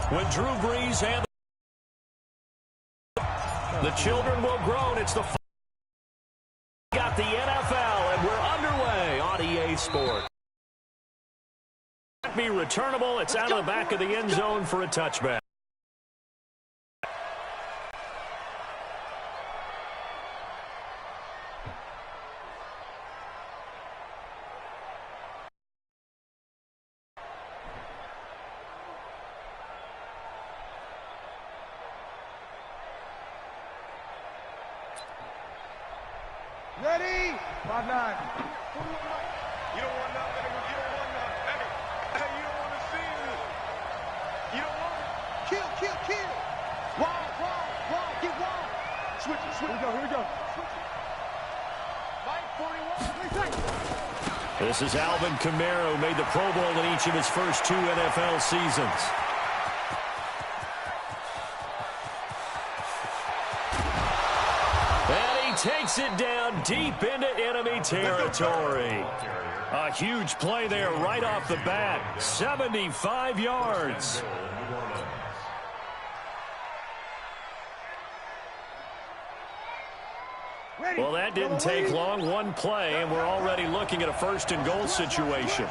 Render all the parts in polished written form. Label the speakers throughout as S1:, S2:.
S1: With Drew Brees and the children will groan. It's the got the NFL, and we're underway on EA Sports. Be returnable. It's out of the back of the end zone for a touchback.
S2: Ready? 5-9.
S3: You don't want nothing. You don't want nothing. Hey, you don't want to see me. You don't want it. Kill. Wide. Get wide. Switch it. Here we go. Mike, 41.
S1: This is Alvin Kamara, who made the Pro Bowl in each of his first 2 NFL seasons. Takes it down deep into enemy territory. A huge play there right off the bat. 75 yards. Well, that didn't take long. One play, and we're already looking at a first and goal situation.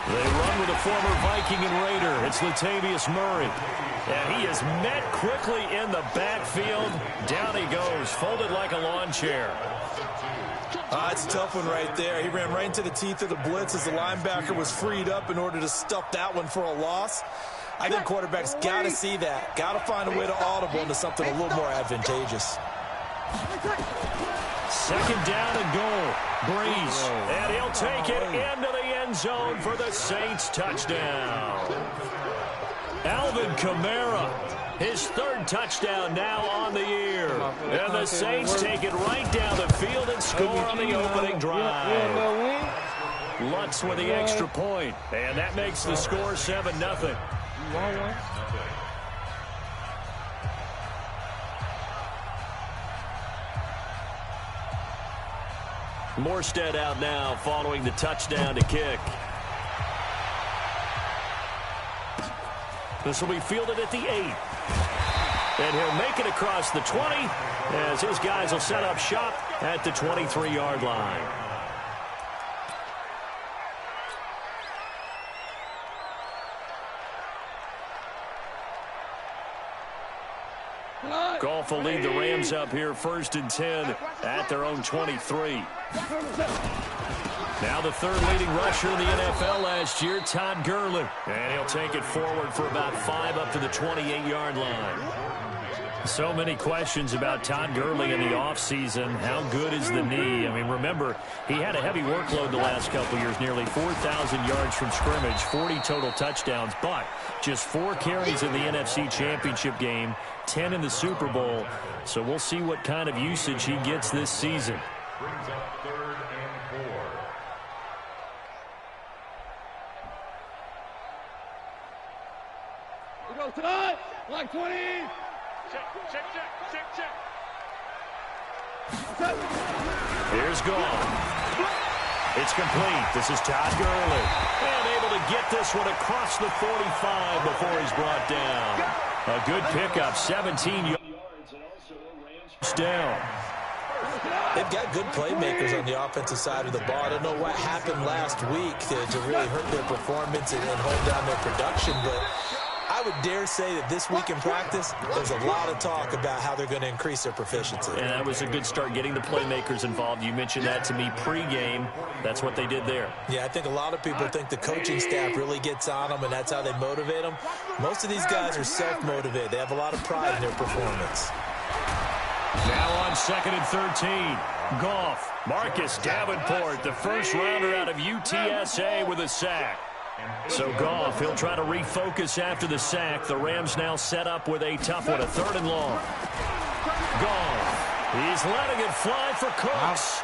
S1: They run with a former Viking and Raider. It's Latavius Murray. And he is met quickly in the backfield. Down he goes, folded like a lawn chair.
S4: It's a tough one right there. He ran right into the teeth of the blitz as the linebacker was freed up in order to stuff that one for a loss. I think quarterbacks got to see that. Got to find a way to audible into something a little more advantageous.
S1: Second down and goal. Brees. And he'll take it into the end zone for the Saints touchdown. Alvin Kamara, his 3rd touchdown now on the year. And the Saints take it right down the field and score on the opening drive. Lutz with the extra point. And that makes the score 7-0. Morstead out now following the touchdown to kick. This will be fielded at the 8. And he'll make it across the 20 as his guys will set up shop at the 23-yard line. Goff will lead the Rams up here 1st and 10 at their own 23. Now the 3rd leading rusher in the NFL last year, Todd Gurley. And he'll take it forward for about 5 up to the 28-yard line. So many questions about Todd Gurley in the offseason. How good is the knee? I mean, remember, he had a heavy workload the last couple years, nearly 4,000 yards from scrimmage, 40 total touchdowns, but just 4 carries in the NFC Championship game, 10 in the Super Bowl. So we'll see what kind of usage he gets this season.
S5: Brings up 3rd and 4.
S2: We go tonight, like 20.
S3: Check.
S1: Here's Goff. It's complete. This is Todd Gurley. And able to get this one across the 45 before he's brought down. A good pickup, 17 yards. And also Rams down.
S4: They've got good playmakers on the offensive side of the ball. I don't know what happened last week to really hurt their performance and hold down their production, but I would dare say that this week in practice, there's a lot of talk about how they're going to increase their proficiency.
S1: And that was a good start, getting the playmakers involved. You mentioned that to me pregame. That's what they did there.
S4: Yeah, I think a lot of people think the coaching staff really gets on them, and that's how they motivate them. Most of these guys are self-motivated. They have a lot of pride in their performance.
S1: Now on 2nd and 13. Goff, Marcus Davenport, the first rounder out of UTSA with a sack. So Goff, he'll try to refocus after the sack. The Rams now set up with a tough one, a 3rd and long. Goff, he's letting it fly for Cooks.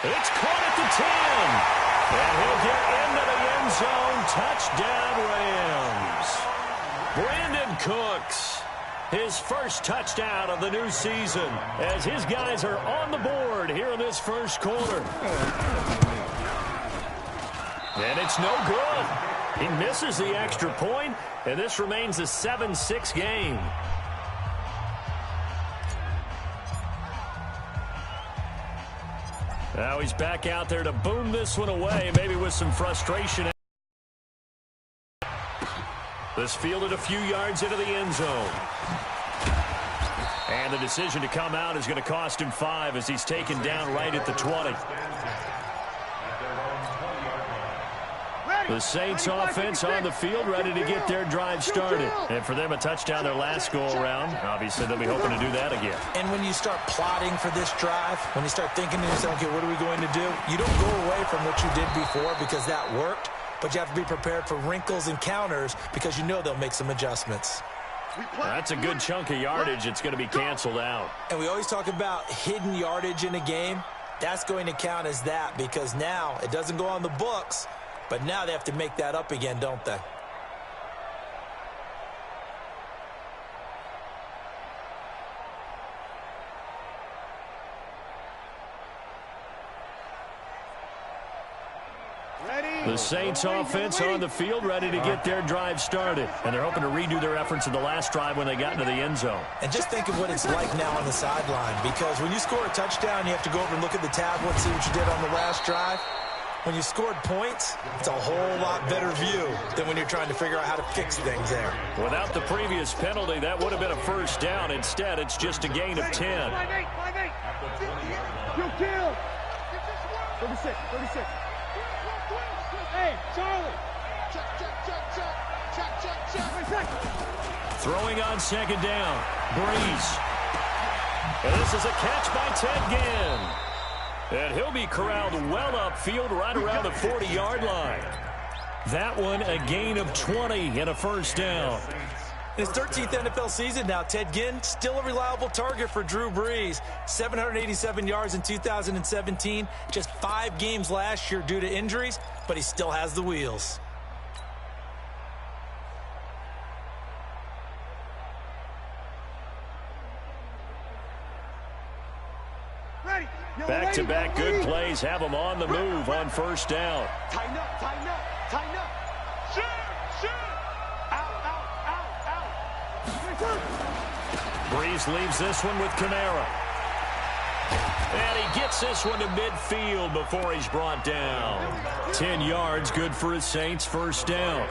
S1: It's caught at the 10. And he'll get into the end zone. Touchdown, Rams. Brandon Cooks, his first touchdown of the new season, as his guys are on the board here in this first quarter. And it's no good. He misses the extra point, and this remains a 7-6 game. Now he's back out there to boom this one away, maybe with some frustration. This fielded a few yards into the end zone. And the decision to come out is going to cost him 5 as he's taken down right at the 20. The Saints offense on the field, ready to get their drive started. And for them, a touchdown their last go-around. Obviously, they'll be hoping to do that again.
S4: And when you start plotting for this drive, when you start thinking to yourself, okay, what are we going to do? You don't go away from what you did before because that worked, but you have to be prepared for wrinkles and counters because you know they'll make some adjustments.
S1: That's a good chunk of yardage. It's going to be canceled out.
S4: And we always talk about hidden yardage in a game. That's going to count as that because now it doesn't go on the books, but now they have to make that up again, don't they?
S1: The Saints offense on the field, ready to get their drive started. And they're hoping to redo their efforts in the last drive when they got into the end zone.
S4: And just think of what it's like now on the sideline, because when you score a touchdown, you have to go over and look at the tablet, see what you did on the last drive. When you scored points, it's a whole lot better view than when you're trying to figure out how to fix things there.
S1: Without the previous penalty, that would have been a first down. Instead, it's just a gain of 10.
S2: 5-8. Kill. 36. Hey, Charlie. Check.
S1: Throwing on second down. Breeze. And this is a catch by Ted Ginn. And he'll be corralled well upfield right around the 40-yard line. That one a gain of 20 and a first down.
S4: In his 13th NFL season now, Ted Ginn still a reliable target for Drew Brees. 787 yards in 2017, just 5 games last year due to injuries, but he still has the wheels.
S1: Back-to-back good plays have them on the move on first down.
S3: Tighten up. Shoot. Out.
S1: Breeze leaves this one with Kamara. And he gets this one to midfield before he's brought down. 10 yards, good for his Saints, first down.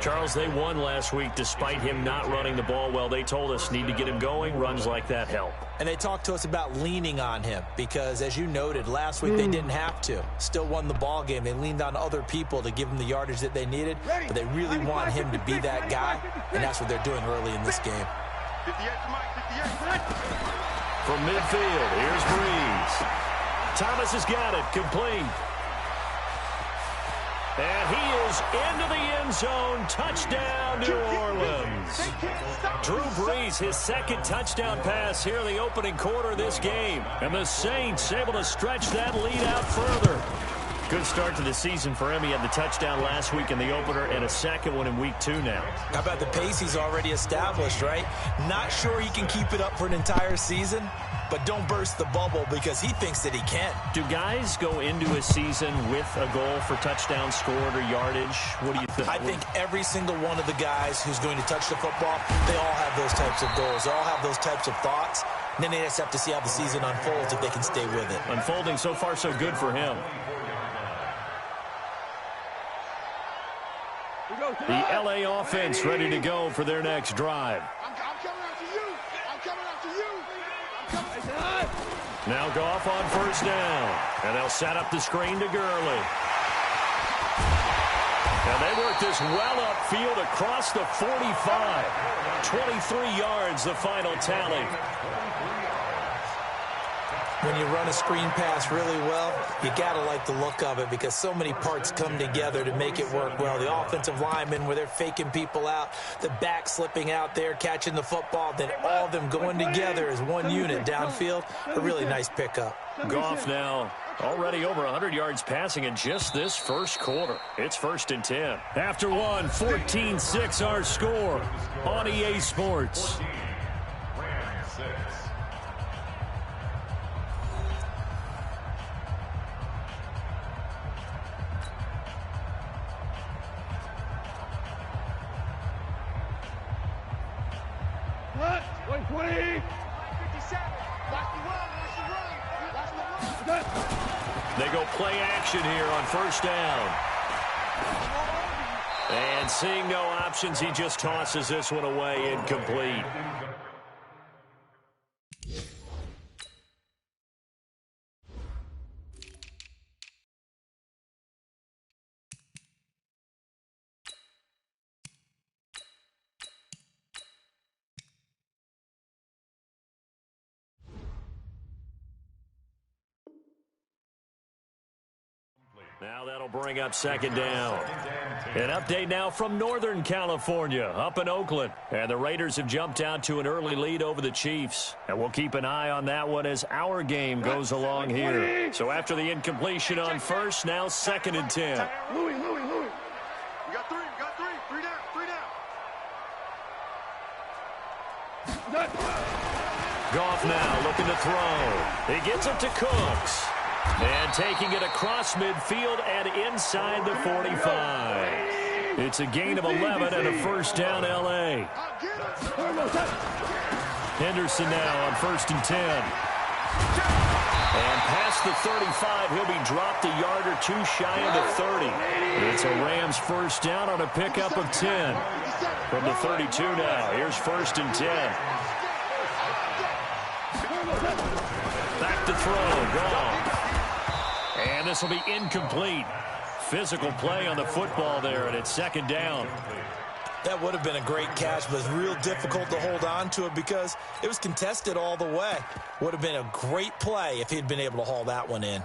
S1: Charles, they won last week despite him not running the ball well. They told us need to get him going. Runs like that help.
S4: And they talked to us about leaning on him because, as you noted, last week they didn't have to. Still won the ball game. They leaned on other people to give them the yardage that they needed, but they really want him to be that guy, and that's what they're doing early in this game.
S3: 58.
S1: From midfield, here's Breeze. Thomas has got it, complete. And he is into the end zone. Touchdown, New Orleans. Drew Brees, his second touchdown pass here in the opening quarter of this game. And the Saints able to stretch that lead out further. Good start to the season for him. He had the touchdown last week in the opener and a second one in week 2 now.
S4: How about the pace he's already established, right? Not sure he can keep it up for an entire season, but don't burst the bubble because he thinks that he can.
S1: Do guys go into a season with a goal for touchdown scored or yardage? What do you think?
S4: I think every single one of the guys who's going to touch the football, they all have those types of goals. They all have those types of thoughts. And then they just have to see how the season unfolds if they can stay with it.
S1: Unfolding so far so good for him. The L.A. offense ready to go for their next drive.
S3: I'm coming after you.
S1: Now Goff on first down. And they'll set up the screen to Gurley. And they work this well upfield across the 45. 23 yards, the final tally.
S4: When you run a screen pass really well, you got to like the look of it because so many parts come together to make it work well. The offensive linemen, where they're faking people out, the back slipping out there, catching the football, then all of them going together as one unit downfield. A really nice pickup.
S1: Goff now already over 100 yards passing in just this first quarter. It's 1st and 10. After one, 14-6 our score on EA Sports.
S2: What? 120.
S3: 57. Watch the run. Watch the run. Watch the run.
S1: They go play action here on first down. And seeing no options, he just tosses this one away, incomplete. Now that'll bring up second down. An update now from Northern California, up in Oakland. And the Raiders have jumped out to an early lead over the Chiefs. And we'll keep an eye on that one as our game goes along here. So after the incompletion on first, now 2nd and 10.
S2: Louis.
S3: You got three. Three down.
S1: Goff now looking to throw. He gets it to Cooks. And taking it across midfield and inside the 45. It's a gain of 11 and a first down, L.A. Henderson now on 1st and 10. And past the 35, he'll be dropped a yard or two shy of the 30. It's a Rams first down on a pickup of 10. From the 32 now, here's 1st and 10. Back to throw, Goff. And this will be incomplete. Physical play on the football there, and it's 2nd down.
S4: That would have been a great catch, but it's real difficult to hold on to it because it was contested all the way. Would have been a great play if he'd been able to haul that one in.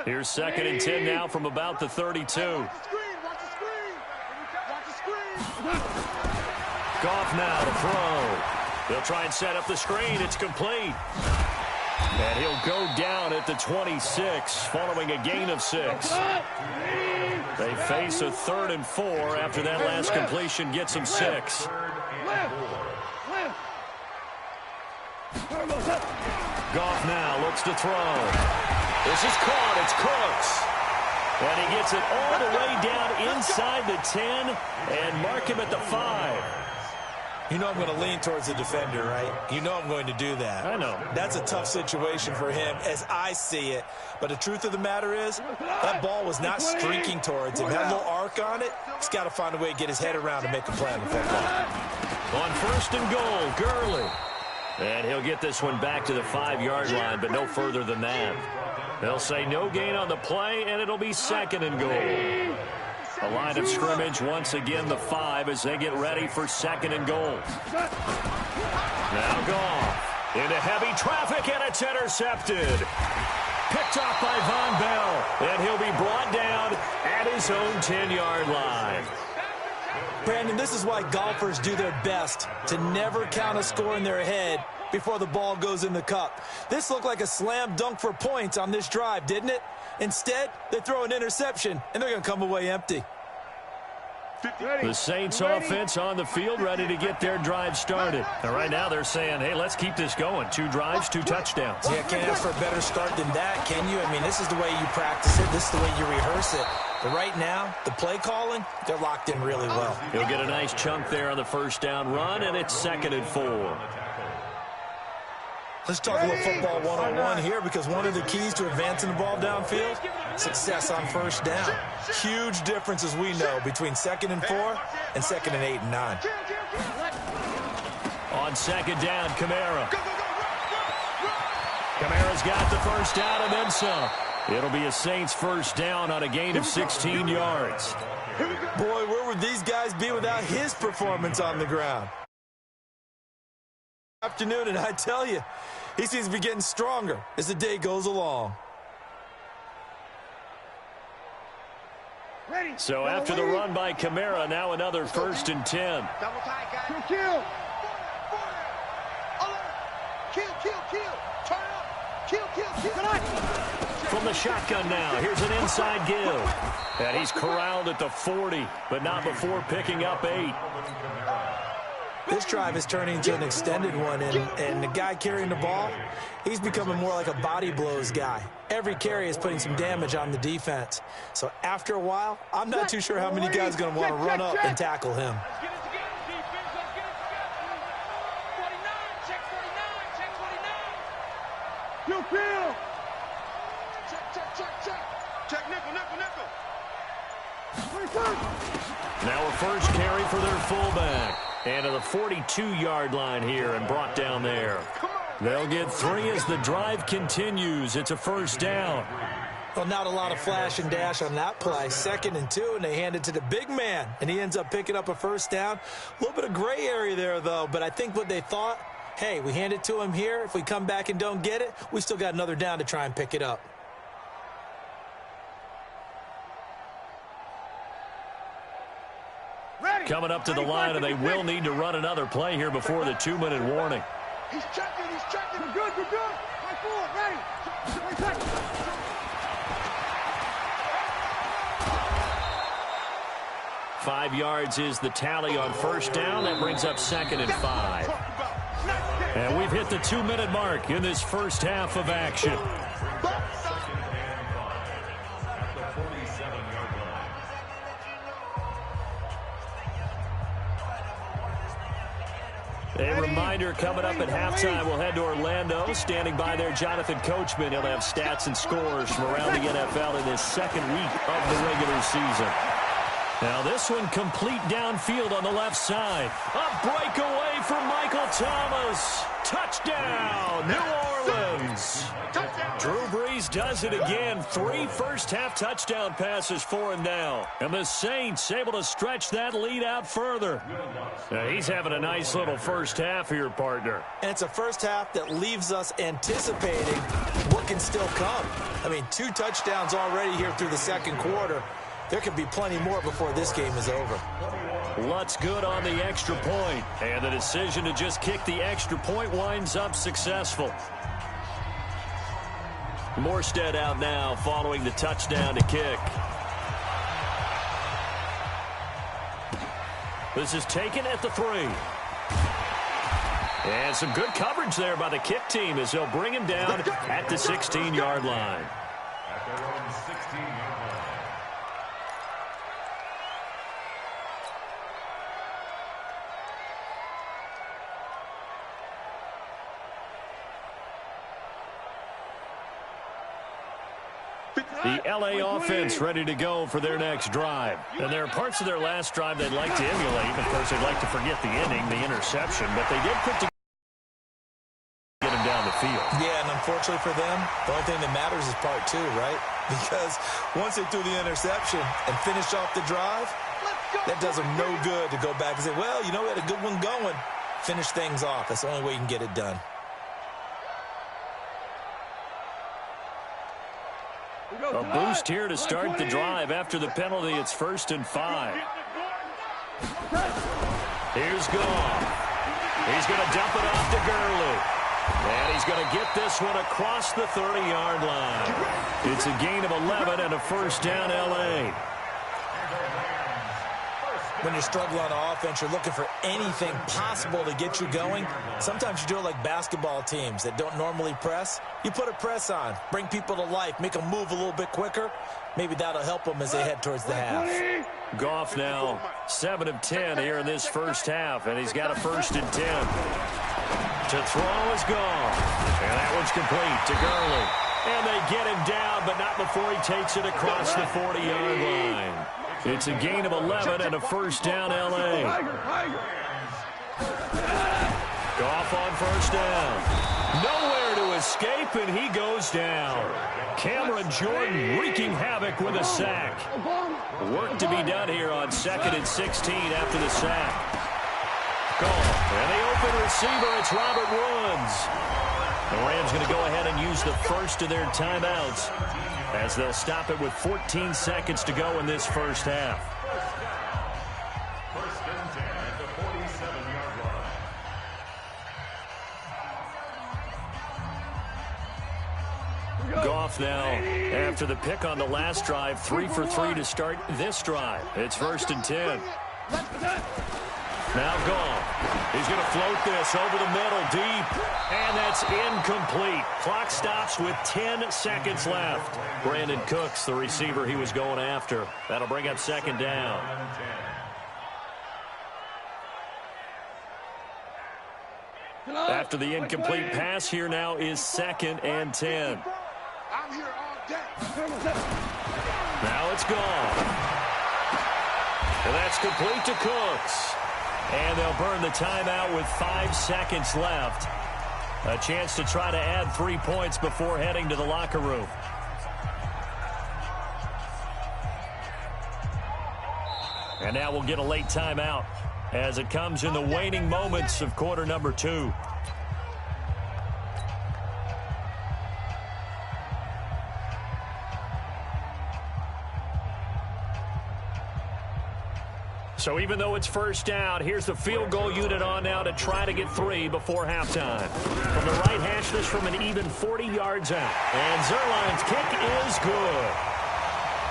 S1: Here's 2nd and 10 now from about the 32.
S3: Watch the screen.
S1: Goff now to throw. They'll try and set up the screen. It's complete. And he'll go down at the 26 following a gain of 6. They face a 3rd and 4 after that last completion gets them 6. Goff now looks to throw. This is caught. It's Cooks. And he gets it all the way down inside the 10 and mark him at the 5.
S4: You know I'm going to lean towards the defender, right? You know I'm going to do that.
S1: I know.
S4: That's a tough situation for him as I see it. But the truth of the matter is, that ball was not streaking towards him. Had a little arc on it. He's got to find a way to get his head around and make a play on the football.
S1: On 1st and goal, Gurley. And he'll get this one back to the 5-yard line, but no further than that. They'll say no gain on the play, and it'll be 2nd and goal. A line of scrimmage, once again, the 5 as they get ready for 2nd and goal. Now Goff into heavy traffic, and it's intercepted. Picked off by Von Bell, and he'll be brought down at his own 10-yard line.
S4: Brandon, this is why golfers do their best to never count a score in their head before the ball goes in the cup. This looked like a slam dunk for points on this drive, didn't it? Instead, they throw an interception, and they're going to come away empty.
S1: The Saints offense on the field, ready to get their drive started. And right now they're saying, hey, let's keep this going. 2 drives, 2 touchdowns.
S4: Yeah, can't ask for a better start than that, can you? I mean, this is the way you practice it. This is the way you rehearse it. But right now, the play calling, they're locked in really well.
S1: He'll get a nice chunk there on the first down run, and it's 2nd and 4.
S4: Let's talk a little football 101 here, because one of the keys to advancing the ball downfield, success on first down. Huge difference, as we know, between 2nd and 4 and 2nd and 8 and 9.
S1: On 2nd down, Kamara. Kamara's got the first down and then some. It'll be a Saints first down on a gain of 16 yards.
S4: Boy, where would these guys be without his performance on the ground? Afternoon, and I tell you, he seems to be getting stronger as the day goes along.
S1: So after the run by Kamara, now another 1st and 10.
S3: Double tight, guys.
S2: Kill.
S3: Kill. Turn up. Kill.
S1: From the shotgun now, here's an inside give. And he's corralled at the 40, but not before picking up 8.
S4: This drive is turning into an extended one, and the guy carrying the ball, he's becoming more like a body blows guy. Every carry is putting some damage on the defense. So after a while, I'm not too sure how many guys are going to want to run up and tackle him.
S2: Let's get it together, defense. Let's get it together. 49, check 49, check 49. Kill.
S3: Check nickel.
S1: Now a first carry for their fullback. And to the 42-yard line here and brought down there. They'll get 3 as the drive continues. It's a first down.
S4: Well, not a lot of flash and dash on that play. 2nd and 2, and they hand it to the big man, and he ends up picking up a first down. A little bit of gray area there, though, but I think what they thought, hey, we hand it to him here. If we come back and don't get it, we still got another down to try and pick it up.
S1: Coming up to the line, and they will need to run another play here before the 2-minute warning.
S3: He's checking.
S2: We're good. Right forward, ready.
S1: 5 yards is the tally on first down. That brings up 2nd and 5. And we've hit the 2-minute mark in this first half of action. A reminder, coming up at halftime, we'll head to Orlando. Standing by there, Jonathan Coachman. He'll have stats and scores from around the NFL in this second week of the regular season. Now this one complete downfield on the left side. A breakaway for Michael Thomas. Touchdown, New Orleans. Drew Brees does it again. 3 first-half touchdown passes for him now. And the Saints able to stretch that lead out further. Now, he's having a nice little first half here, partner.
S4: And it's a first half that leaves us anticipating what can still come. I mean, 2 touchdowns already here through the second quarter. There could be plenty more before this game is over.
S1: Lutz good on the extra point. And the decision to just kick the extra point winds up successful. Morstead out now following the touchdown to kick. This is taken at the 3. And some good coverage there by the kick team as they'll bring him down at the 16-yard line.
S5: At their own 16-yard line.
S1: The L.A. offense ready to go for their next drive. And there are parts of their last drive they'd like to emulate. Of course, they'd like to forget the inning, the interception, but they did put together get him down the field.
S4: Yeah, and unfortunately for them, the only thing that matters is part 2, right? Because once they threw the interception and finished off the drive, that does them no good to go back and say, well, you know, we had a good one going. Finish things off. That's the only way you can get it done.
S1: A boost here to start the drive. After the penalty, it's 1st and 5. Here's Goff. He's going to dump it off to Gurley. And he's going to get this one across the 30-yard line. It's a gain of 11 and a first down, L.A.
S4: When you're struggling on offense, you're looking for anything possible to get you going. Sometimes you do it like basketball teams that don't normally press. You put a press on, bring people to life, make them move a little bit quicker. Maybe that'll help them as they head towards the half.
S1: Goff now 7 of 10 here in this first half, and he's got a 1st and 10. To throw is Goff. And that one's complete to Gurley. And they get him down, but not before he takes it across the 40-yard line. It's a gain of 11 and a first down, L.A. Goff on first down. Nowhere to escape, and he goes down. Cameron Jordan wreaking havoc with a sack. Work to be done here on 2nd and 16 after the sack. Goff, and the open receiver, it's Robert Woods. The Rams going to go ahead and use the first of their timeouts as they'll stop it with 14 seconds to go in this first half.
S5: 1st and 10 at the 47-yard line.
S1: Goff now, after the pick on the last drive, 3 for 3 to start this drive. It's 1st and 10. Now gone. He's going to float this over the middle, deep, and that's incomplete. Clock stops with 10 seconds left. Brandon Cooks, the receiver he was going after. That'll bring up second down. After the incomplete pass, here now is 2nd and 10.
S3: I'm here all day.
S1: Now it's gone. And that's complete to Cooks. And they'll burn the timeout with 5 seconds left. A chance to try to add 3 points before heading to the locker room. And now we'll get a late timeout as it comes in the waning moments of quarter number 2. So even though it's first down, here's the field goal unit on now to try to get 3 before halftime. From the right hash, this from an even 40 yards out. And Zuerlein's kick is good.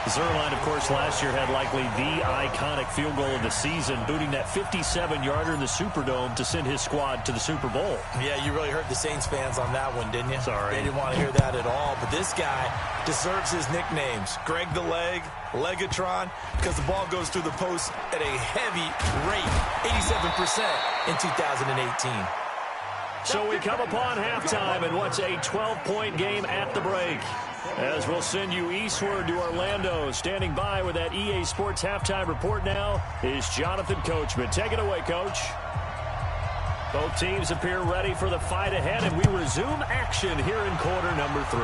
S1: Zuerlein, of course, last year had likely the iconic field goal of the season, booting that 57-yarder in the Superdome to send his squad to the Super Bowl.
S4: Yeah, you really hurt the Saints fans on that one, didn't you?
S1: Sorry.
S4: They didn't want to hear that at all. But this guy deserves his nicknames. Greg the Leg, Legatron, because the ball goes through the post at a heavy rate, 87% in 2018.
S1: So we come upon halftime in what's a 12-point game at the break. As we'll send you eastward to Orlando. Standing by with that EA Sports halftime report now is Jonathan Coachman. Take it away, Coach. Both teams appear ready for the fight ahead, and we resume action here in quarter number 3.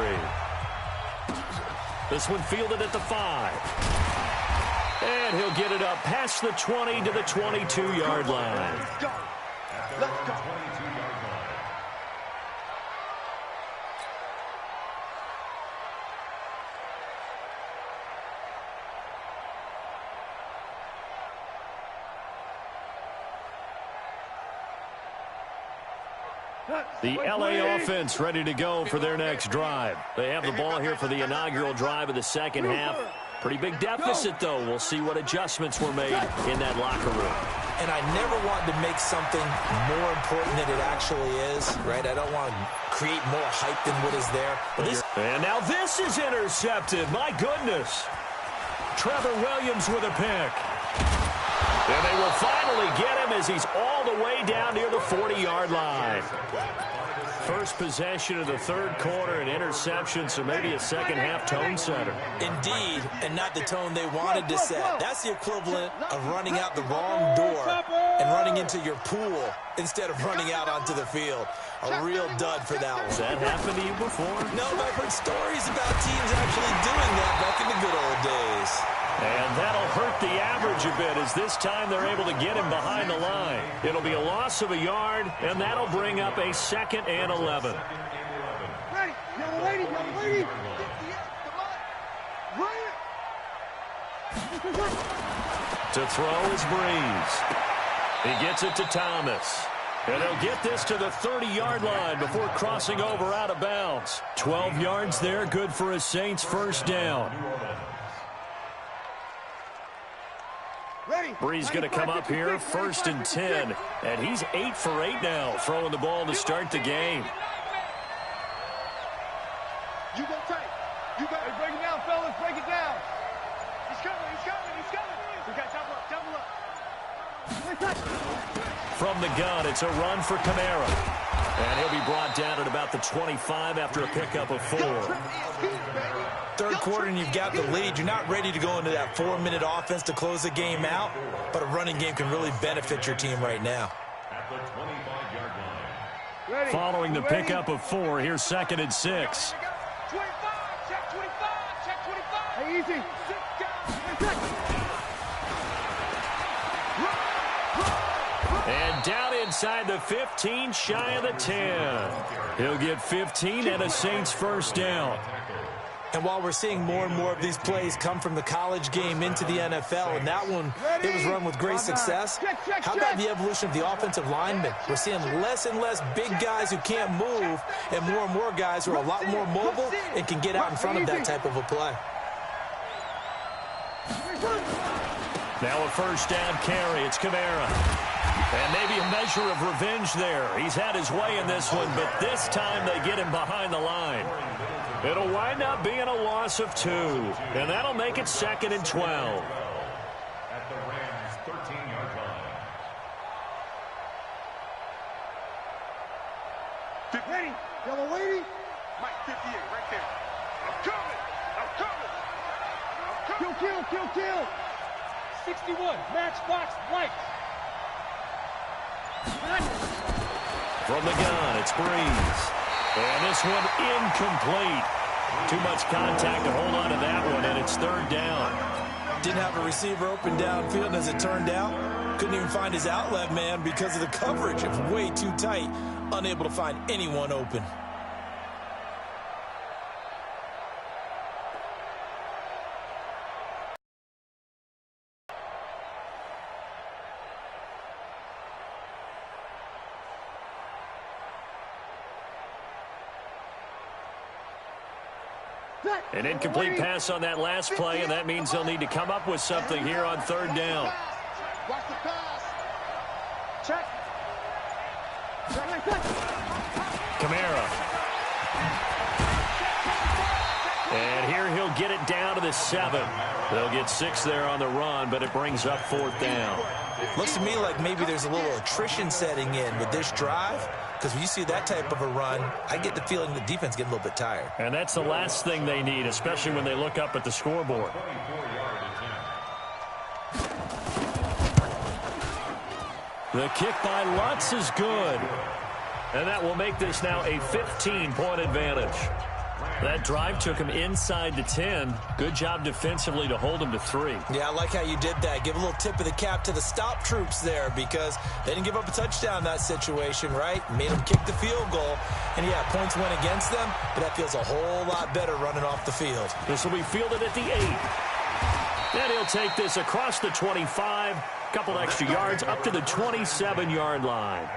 S1: This one fielded at the 5. And he'll get it up past the 20 to the 22-yard line.
S3: Let's go. Let's go.
S1: The LA offense ready to go for their next drive. They have the ball here for the inaugural drive of the second half. Pretty big deficit, though. We'll see what adjustments were made in that locker room.
S4: And I never want to make something more important than it actually is, right? I don't want to create more hype than what is there. But
S1: And now this is intercepted. My goodness. Trevor Williams with a pick. And they will finally get him as he's all the way down near the 40-yard line. First possession of the third quarter, an interception, so maybe a second-half tone setter.
S4: Indeed, and not the tone they wanted to set. That's the equivalent of running out the wrong door and running into your pool instead of running out onto the field. A real dud for that one.
S1: Has that happened to you before?
S4: No, but I've heard stories about teams actually doing that back in the good old days.
S1: And that'll hurt the average a bit as this time they're able to get him behind the line. It'll be a loss of a yard, and that'll bring up a 2nd and 11.
S3: Ready, young lady, young lady.
S1: To throw is Breeze. He gets it to Thomas. And he'll get this to the 30-yard line before crossing over out of bounds. 12 yards there, good for a Saints first down. Breeze going to come up here, 1st and 10. And he's 8 for 8 now, throwing the ball to start the game.
S3: You go tight. You got it. Break it down, fellas. Break it down. He's coming. He's coming. He's coming. We got double up. Double up.
S1: From the gun, it's a run for Kamara. And he'll be brought down at about the 25 after a pickup of 4.
S4: Third quarter and you've got the lead. You're not ready to go into that 4-minute offense to close the game out, but a running game can really benefit your team right now.
S5: At the 25-yard line.
S1: Following the pickup of 4, here's 2nd and 6.
S2: 25, check 25, check 25.
S3: Hey, easy.
S1: And down inside the 15, shy of the 10. He'll get 15 and a Saints first down.
S4: And while we're seeing more and more of these plays come from the college game into the NFL, and that one, it was run with great success, how about the evolution of the offensive linemen? We're seeing less and less big guys who can't move and more guys who are a lot more mobile and can get out in front of that type of a play.
S1: Now a first down carry. It's Kamara. And maybe a measure of revenge there. He's had his way in this one, but this time they get him behind the line. It'll wind up being a loss of 2, and that'll make it 2nd and 12.
S5: At the Rams' 13-yard line.
S3: Ready? Yellow lady? Mike 58, right there. I'm coming! I'm coming! I'm coming! Kill!
S2: 61, Matchbox White.
S1: From the gun, it's Breeze. And this one incomplete. Too much contact to hold on to that one, and it's 3rd down.
S4: Didn't have a receiver open downfield, and as it turned out, couldn't even find his outlet man because of the coverage. It was way too tight, unable to find anyone open.
S1: An incomplete pass on that last play, and that means they'll need to come up with something here on 3rd down.
S3: Watch the pass. Check.
S1: Kamara. And here he'll get it down to the 7. They'll get 6 there on the run, but it brings up 4th down.
S4: Looks to me like maybe there's a little attrition setting in with this drive, because when you see that type of a run, I get the feeling the defense getting a little bit tired.
S1: And that's the last thing they need, especially when they look up at the scoreboard. The kick by Lutz is good. And that will make this now a 15-point advantage. That drive took him inside the 10. Good job defensively to hold him to 3.
S4: Yeah, I like how you did that. Give a little tip of the cap to the stop troops there, because they didn't give up a touchdown in that situation, right? Made them kick the field goal. And, yeah, points went against them, but that feels a whole lot better running off the field.
S1: This will be fielded at the 8. And he'll take this across the 25. Couple extra yards up to the 27-yard line.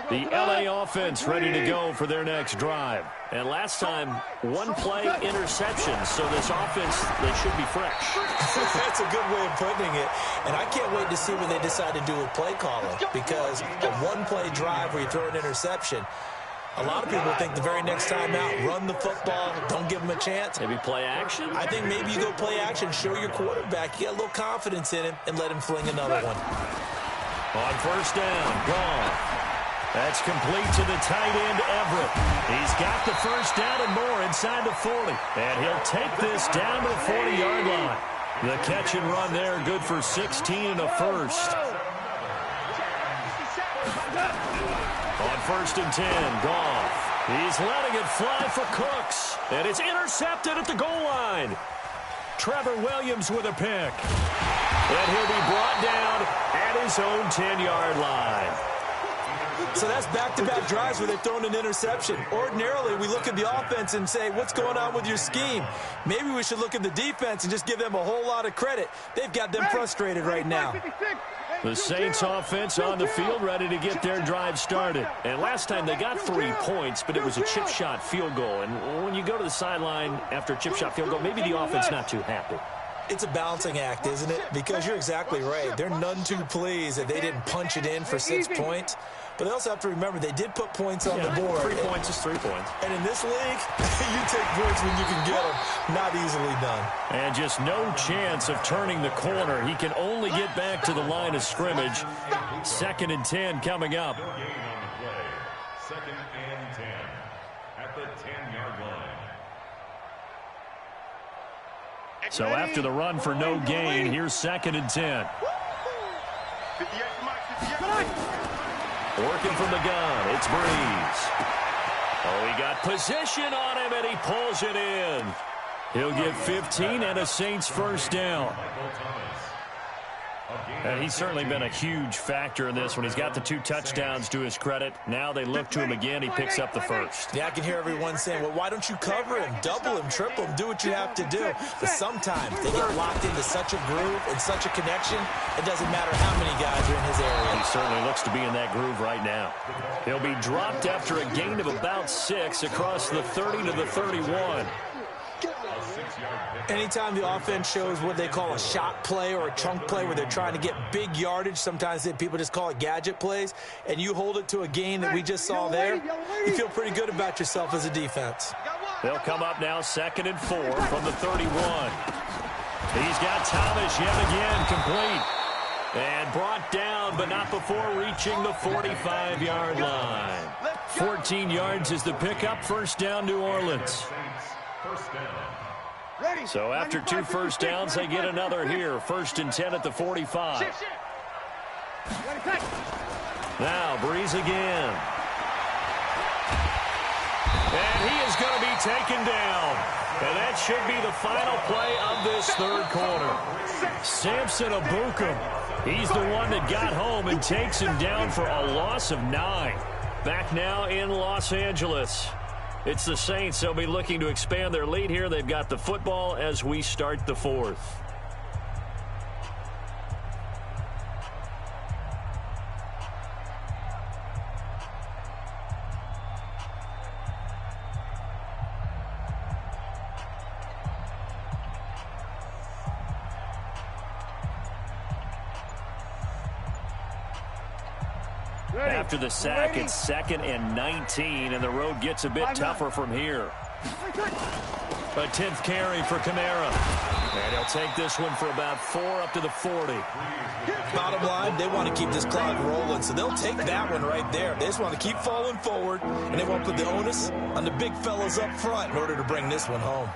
S1: The LA offense ready to go for their next drive. And last time, 1 play interception. So this offense, they should be fresh.
S4: That's a good way of putting it. And I can't wait to see what they decide to do with play calling, because a 1-play drive where you throw an interception, a lot of people think the very next time out, run the football, don't give them a chance.
S1: Maybe play action?
S4: I think maybe you go play action, show your quarterback, you got a little confidence in him, and let him fling another one.
S1: On 1st down, gone. That's complete to the tight end, Everett. He's got the 1st down and more inside the 40. And he'll take this down to the 40-yard line. The catch and run there, good for 16 and a first. On 1st and 10, Goff. He's letting it fly for Cooks. And it's intercepted at the goal line. Trevor Williams with a pick. And he'll be brought down at his own 10-yard line.
S4: So that's back-to-back drives where they've thrown an interception. Ordinarily, we look at the offense and say, what's going on with your scheme? Maybe we should look at the defense and just give them a whole lot of credit. They've got them frustrated right now.
S1: The Saints offense on the field ready to get their drive started. And last time they got 3 points, but it was a chip shot field goal. And when you go to the sideline after a chip shot field goal, maybe the offense not too happy.
S4: It's a balancing act, isn't it? Because you're exactly right. They're none too pleased that they didn't punch it in for 6 points. But they also have to remember they did put points on the board.
S1: 3 points is 3 points.
S4: And in this league, you take points when you can get them. Not easily done.
S1: And just no chance of turning the corner. He can only get back to the line of scrimmage. 2nd and 10 coming up.
S5: 2nd and 10 at the 10-yard line.
S1: So after the run for no gain, here's 2nd and 10.
S3: 58, Mike, 58.
S1: Working from the gun, it's Breeze. Oh, he got position on him, and he pulls it in. He'll get 15 and a Saints 1st down. And he's certainly been a huge factor in this one. He's got the 2 touchdowns to his credit. Now they look to him again. He picks up the first.
S4: Yeah, I can hear everyone saying, well, why don't you cover him, double him, triple him, do what you have to do. But sometimes they get locked into such a groove and such a connection, it doesn't matter how many guys are in his area.
S1: He certainly looks to be in that groove right now. He'll be dropped after a gain of about 6 across the 30 to the 31.
S4: Anytime the offense shows what they call a shot play or a chunk play where they're trying to get big yardage, sometimes people just call it gadget plays, and you hold it to a gain that we just saw there, you feel pretty good about yourself as a defense.
S1: They'll come up now 2nd and 4 from the 31. He's got Thomas yet again complete. And brought down, but not before reaching the 45-yard line. 14 yards is the pickup. First down, New Orleans. So after 2 first downs, they get another here. 1st and 10 at the 45. Now Breeze again. And he is going to be taken down. And that should be the final play of this 3rd quarter. Samson Abukum. He's the one that got home and takes him down for a loss of 9. Back now in Los Angeles. It's the Saints. They'll be looking to expand their lead here. They've got the football as we start the 4th. After the sack, it's 2nd and 19, and the road gets a bit tougher from here. A 10th carry for Kamara. And he'll take this one for about 4 up to the 40.
S4: Bottom line, they want to keep this clock rolling, so they'll take that one right there. They just want to keep falling forward, and they want to put the onus on the big fellas up front in order to bring this one home.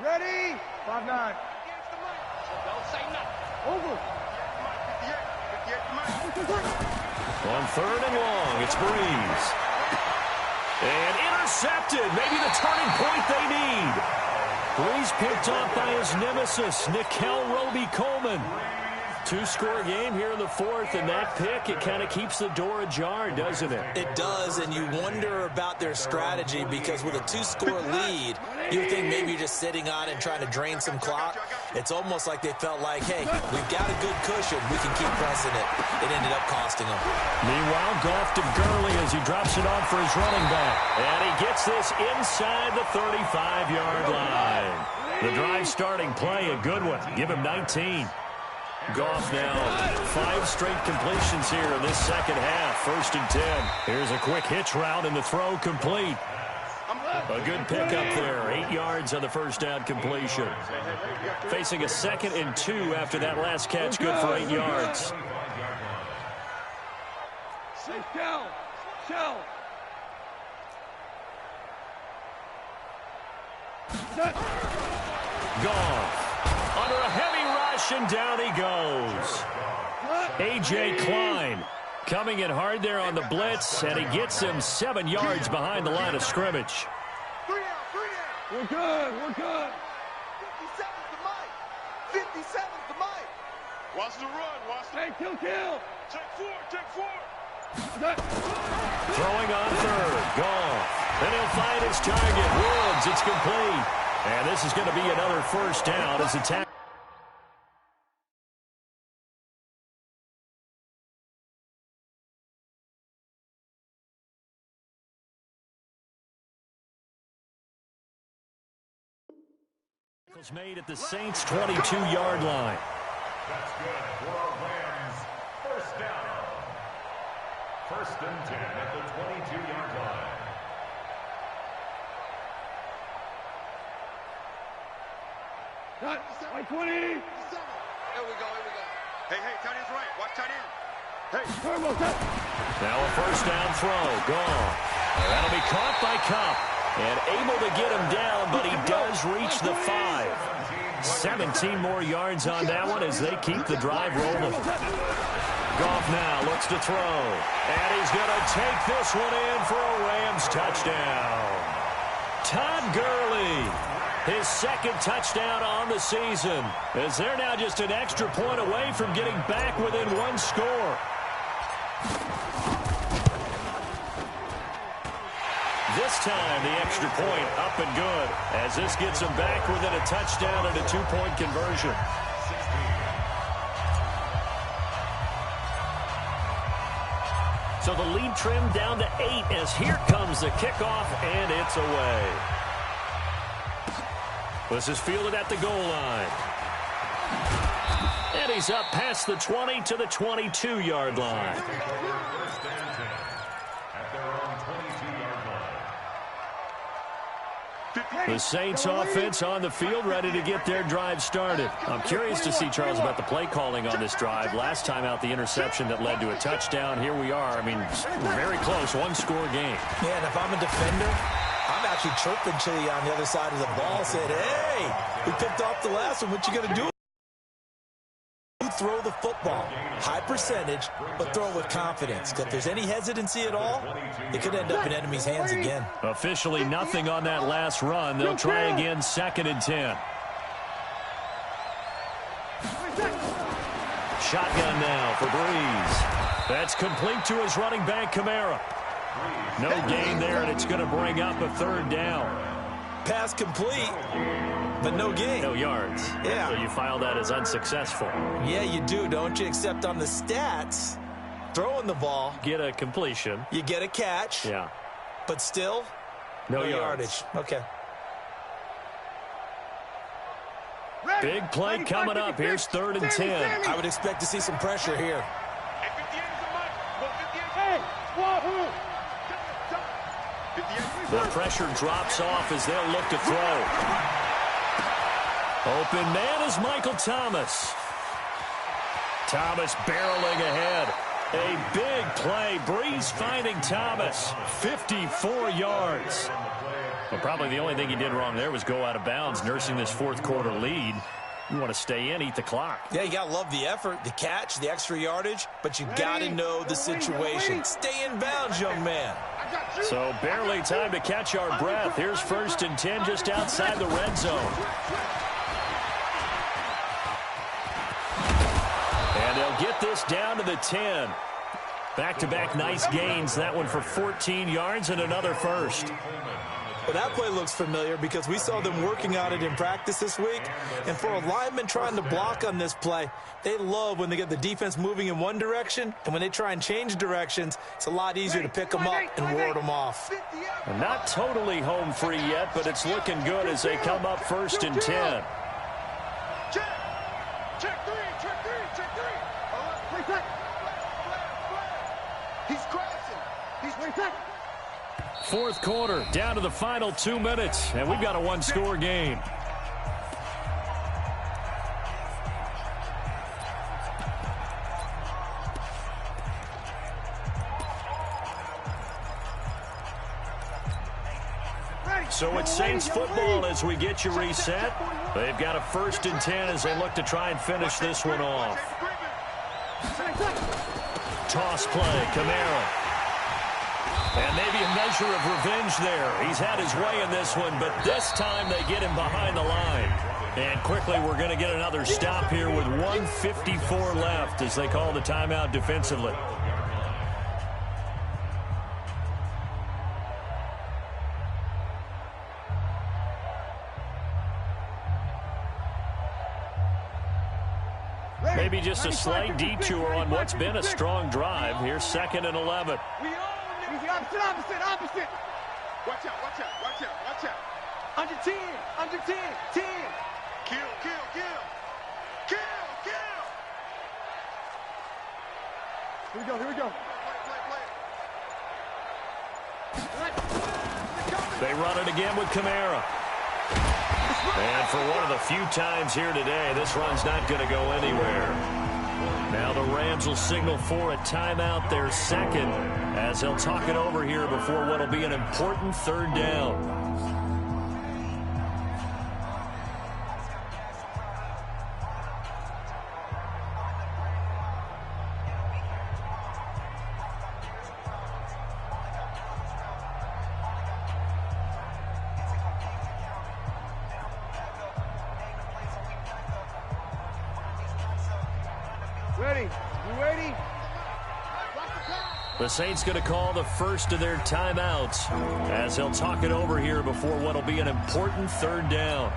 S3: Ready? 5-9.
S2: Don't say nothing.
S3: Over.
S1: On 3rd and long, it's Breeze. And intercepted. Maybe the turning point they need. Breeze picked off by his nemesis, Nickel Roby-Coleman. 2-score game here in the 4th, and that pick, it kind of keeps the door ajar, doesn't it?
S4: It does, and you wonder about their strategy because with a 2-score lead, you think maybe you're just sitting on it and trying to drain some clock. It's almost like they felt like, hey, we've got a good cushion. We can keep pressing it. It ended up costing them.
S1: Meanwhile, Goff to Gurley as he drops it off for his running back. And he gets this inside the 35-yard line. The drive starting play, a good one. Give him 19. Goff now 5 straight completions here in this 2nd half. 1st and 10. Here's a quick hitch route and the throw complete. A good pickup there. 8 yards on the 1st down completion. Facing a 2nd and 2 after that last catch. Good for 8 yards.
S3: Shell.
S1: Goff under a heavy rush, and down he goes. A.J. Klein coming in hard there on the blitz, and he gets him 7 yards behind the line of scrimmage.
S3: 3 out. We're good. 57's the mic. 57's the mic. Watch the run. Hey, kill. Take 4.
S1: Throwing on 3rd. Goff. And he'll find his target. Woods. It's complete. And this is going to be another 1st down as attack. Made at the Saints' 22-yard line.
S5: That's good for our Rams. 1st down. 1st and 10 at the 22-yard line.
S3: Cut. 20. Here we go. Hey, tight end's right. Watch tight end. Hey, turbo, cut.
S1: Now a 1st down throw. Gone. That'll be caught by Kupp. And able to get him down, but he does reach the 5. 17 more yards on that one as they keep the drive rolling. Goff now looks to throw. And he's going to take this one in for a Rams touchdown. Todd Gurley. his second touchdown on the season, as they're now just an extra point away from getting back within one score. This time, the extra point up and good, as this gets them back within a touchdown and a two-point conversion. So the lead trimmed down to 8 as here comes the kickoff, and it's away. This is fielded at the goal line. And he's up past the 20 to the 22-yard line. The Saints offense on the field, ready to get their drive started. I'm curious to see, Charles, about the play calling on this drive. Last time out, the interception that led to a touchdown. Here we are. I mean, very close, one-score game.
S4: Yeah, and if I'm a defender, I'm actually chirping to you on the other side of the ball, saying, hey, we picked off the last one. What you going to do? Throw the football. High percentage, but throw it with confidence. If there's any hesitancy at all, it could end up in enemy's hands again.
S1: Officially nothing on that last run. They'll try again, 2nd and 10. Shotgun now for Breeze. That's complete to his running back, Kamara. No gain there, and it's going to bring up a 3rd down.
S4: Pass complete, but no gain.
S1: No yards.
S4: Yeah.
S1: So you file that as unsuccessful.
S4: Yeah, you do, don't you? Except on the stats, throwing the ball.
S1: Get a completion.
S4: You get a catch.
S1: Yeah.
S4: But still,
S1: no yardage.
S4: Okay.
S1: Big play coming up. Here's 3rd and 10.
S4: I would expect to see some pressure here.
S1: The pressure drops off as they'll look to throw. Open man is Michael Thomas. Thomas barreling ahead. A big play. Breeze finding Thomas. 54 yards. Well, probably the only thing he did wrong there was go out of bounds, nursing this 4th quarter lead. You want to stay in, eat the clock.
S4: Yeah, you got to love the effort, the catch, the extra yardage, but you got to know the situation. Stay in bounds, young man.
S1: So barely time to catch our breath. Here's 1st and 10 just outside the red zone. And they'll get this down to the 10. Back-to-back nice gains. That one for 14 yards and another first.
S4: Well, that play looks familiar because we saw them working on it in practice this week. And for a lineman trying to block on this play, they love when they get the defense moving in one direction. And when they try and change directions, it's a lot easier to pick them up and ward them off.
S1: Not totally home free yet, but it's looking good as they come up 1st and 10.
S3: Check 3, check 3, check 3. He's crashing. He's crashing.
S1: 4th quarter, down to the final 2 minutes, and we've got a one-score game. So it's Saints football as we get you reset. They've got a 1st and 10 as they look to try and finish this one off. Toss play, Kamara. And maybe a measure of revenge there. He's had his way in this one, but this time they get him behind the line. And quickly we're going to get another stop here with 1:54 left as they call the timeout defensively. Maybe just a slight detour on what's been a strong drive. Here's 2nd and 11.
S3: Opposite. Watch out. Under 10. 10. Kill. Here we go.
S1: They run it again with Kamara. And for one of the few times here today, this run's not going to go anywhere. Now the Rams will signal for a timeout, their 2nd, as they'll talk it over here before what will be an important 3rd down.
S3: Ready? You ready?
S1: The Saints going to call the first of their timeouts as they'll talk it over here before what will be an important third down.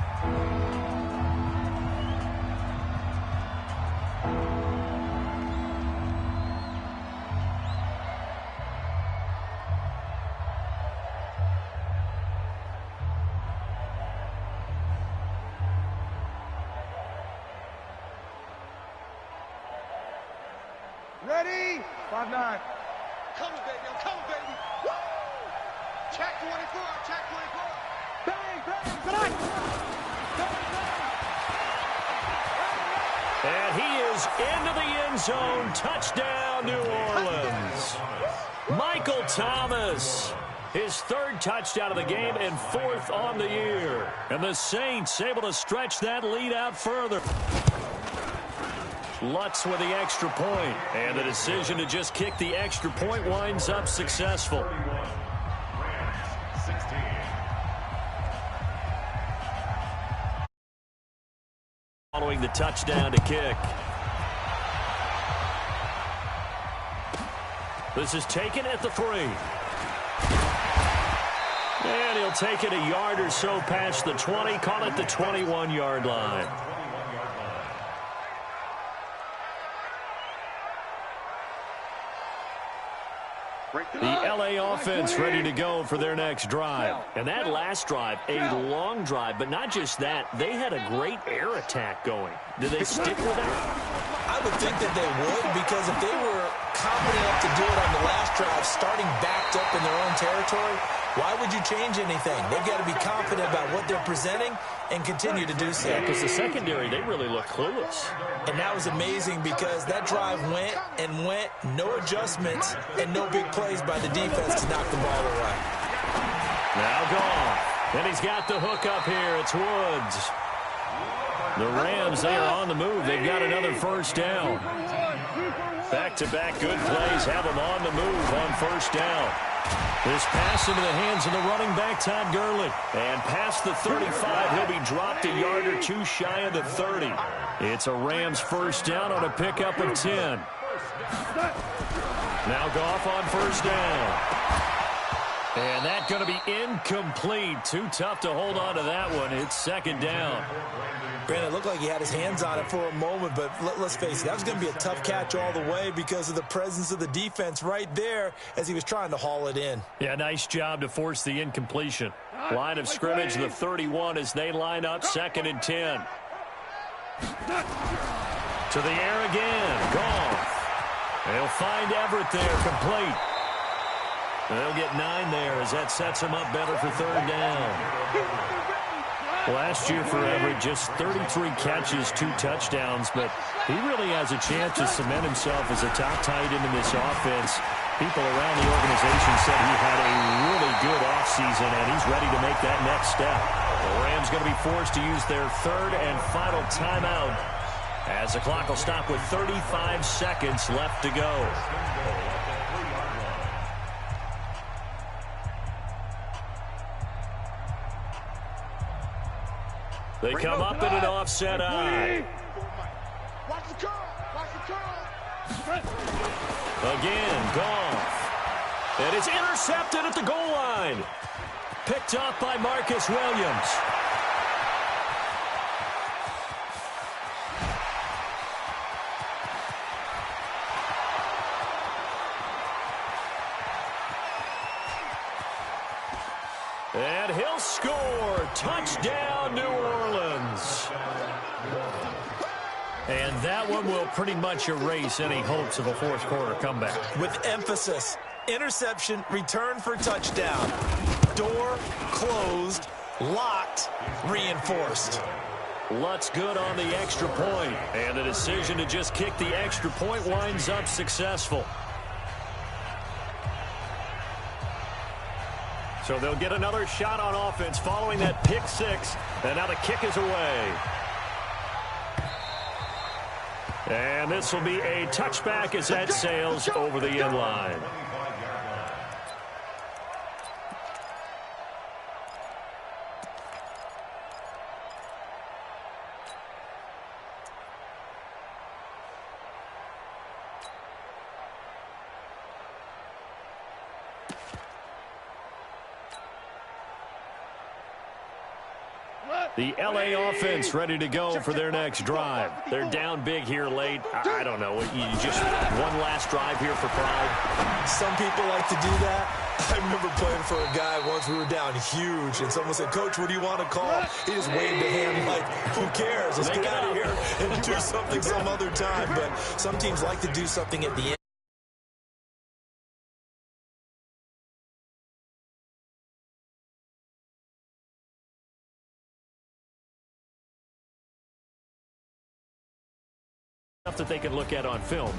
S3: Ready? 5-9. Coming, baby. I'm coming, baby. Woo! Check 24. Check 24. Bang, bang, tonight.
S1: And he is into the end zone. Touchdown, New Orleans. Michael Thomas, his third touchdown of the game and fourth on the year. And the Saints able to stretch that lead out further. Lutz with the extra point, and the decision to just kick the extra point winds up successful. Following the touchdown to kick. This is taken at the 3. And he'll take it a yard or so past the 20, call it the 21-yard line. The LA offense ready to go for their next drive. And that last drive, a long drive, but not just that, they had a great air attack going. Do they stick with that?
S4: I would think that they would, because if they were confident enough to do it on the last drive, starting backed up in their own territory, why would you change anything? They've got to be confident about what they're presenting and continue to do so.
S1: Yeah, because the secondary, they really look clueless.
S4: And that was amazing because that drive went and went, no adjustments and no big plays by the defense to knock the ball away.
S1: Now gone. And he's got the hook up here. It's Woods. The Rams, they are on the move. They've got another first down. Back-to-back good plays have them on the move on first down. This pass into the hands of the running back, Todd Gurley. And past the 35, he'll be dropped a yard or two shy of the 30. It's a Rams first down on a pickup of 10. Now Goff on first down. And that's going to be incomplete. Too tough to hold on to that one. It's second down.
S4: Brandon, it looked like he had his hands on it for a moment, but let's face it, that was going to be a tough catch all the way because of the presence of the defense right there as he was trying to haul it in.
S1: Yeah, nice job to force the incompletion. Line of scrimmage, the 31 as they line up, 2nd and 10. To the air again. Goff. They'll find Everett there, complete. They'll get 9 there as that sets them up better for third down. Last year for Everett, just 33 catches, 2 touchdowns, but he really has a chance to cement himself as a top tight end in this offense. People around the organization said he had a really good offseason, and he's ready to make that next step. The Rams going to be forced to use their third and final timeout as the clock will stop with 35 seconds left to go. They come up in an offset eye.
S3: Watch the curl. Watch the curl.
S1: Again, Goff. And it's intercepted at the goal line. Picked up by Marcus Williams. And he'll score. Touchdown, New Orleans. And that one will pretty much erase any hopes of a fourth quarter comeback.
S4: With emphasis, interception, return for touchdown. Door closed, locked, reinforced.
S1: Lutz good on the extra point. And the decision to just kick the extra point winds up successful. So they'll get another shot on offense following that pick 6. And now the kick is away. And this will be a touchback as that sails over the end line. The L.A. offense ready to go for their next drive. They're down big here late. I don't know. You just one last drive here for pride.
S4: Some people like to do that. I remember playing for a guy once. We were down huge, and someone said, "Coach, what do you want to call?" He just waved a hand like, "Who cares? Let's get out of here and do something some other time." But some teams like to do something at the end.
S1: That they can look at on film.